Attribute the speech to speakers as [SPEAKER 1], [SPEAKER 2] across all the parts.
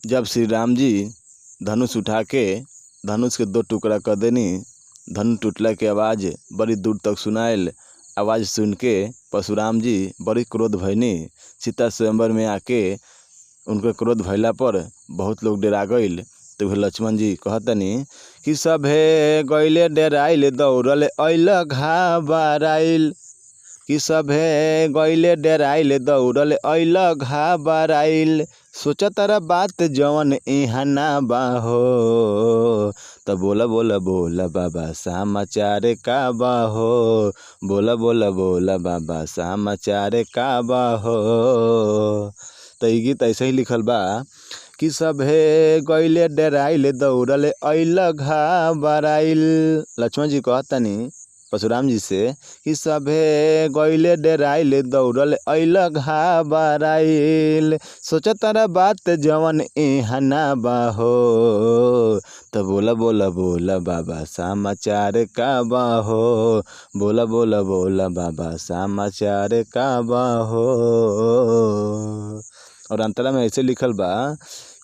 [SPEAKER 1] जब श्री राम जी धनुष उठा के धनुष के 2 टुकड़ा कर देनी, धनुष टूटला के आवाज़ बड़ी दूर तक सुनाइल। आवाज़ सुन के परशुराम जी बड़ी क्रोध भइनी। सीता स्वयंवर में आके उनके क्रोध भइला पर बहुत लोग डरा गइल। तो लक्ष्मण जी कहतनी कि सभे गइले डेराइल दौड़ल अइल घाबराइल, कि सभे गइले डेराइल दौड़ल अइल घाबराइल, सोचतारा बात जवन इहाँ ना बाहो, त बोला बोला बोला बाबा समाचार का बाहो, बोला बोला बोला बाबा समाचार का बाहो। तो ये गीत ऐसे ही लिखल बा कि सभे गइले डेराइल दौड़ल अइल घाबराइल। लक्ष्मण जी कहतनी परशुराम जी से कि सभे गइले डेराइल दौड़ल अइल घाबराइल, सोचतारा बात जवन इहाँ ना बाहो, तो बोला बोला बोला बाबा समाचार का बाहो, बोला बोला बोला बाबा समाचार का बाहो। और अंतरा में ऐसे लिखल बा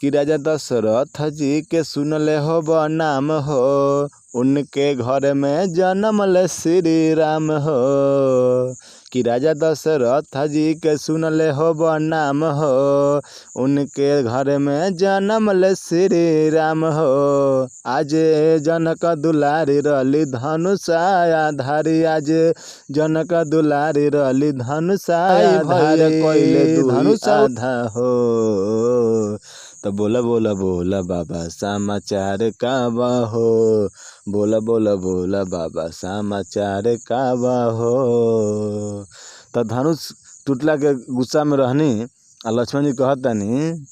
[SPEAKER 1] कि राजा दशरथ जी के सुनले हो नाम हो, उनके घर में जन्मल श्री राम हो, कि राजा दशरथ जी के सुनले हो नाम हो, उनके घर में जन्मल श्री राम हो, आज जनक दुलारी रली धनुषाया धारी, आज जनक दुलारी रली धनुषाया धारी, कोइले धनुष आधा हो, तो बोला बोला बोला बाबा समाचार का बाहो, बोला बोला बोला बाबा समाचार का बाहो। तो धनुष टूटला के गुस्सा में रहनी। लक्ष्मण जी कहतनी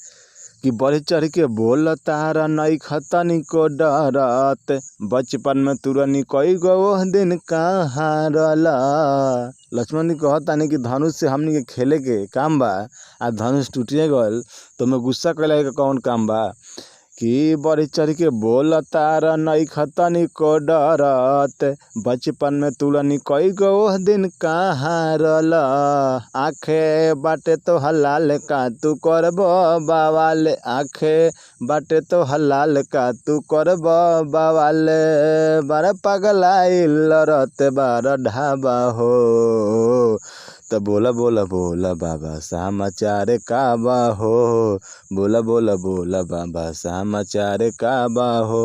[SPEAKER 1] कि बढ़ चढ़ के बोल तारा नई खतनी को डरत, बचपन में तुरनी कई गो दिन कहाँ रला। लक्ष्मण जी कहतानी कि धनुष से हमनी के खेले के काम बा, आ धनुष टूटिए गल तो मैं गुस्सा कैला के कौन काम बा। कि बढ़ चढ़ के बोल तारा नई खतनी को डरत, बचपन में तुलनी कई गो दिन कहाँ रला, आखे बाटे तो हलाल का तू करब बवाल, आखे बाटे तो हलाल का तू करब बवाल, बार पगलाइल लड़त बार ढाबा हो, तो बोला बोला बोला बाबा समाचार का बाहो, बोला बोला बोला बाबा समाचार का बाहो,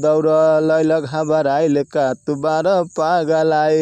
[SPEAKER 1] दौड़ल अइल घाबराइल का तू बार पगलाइल।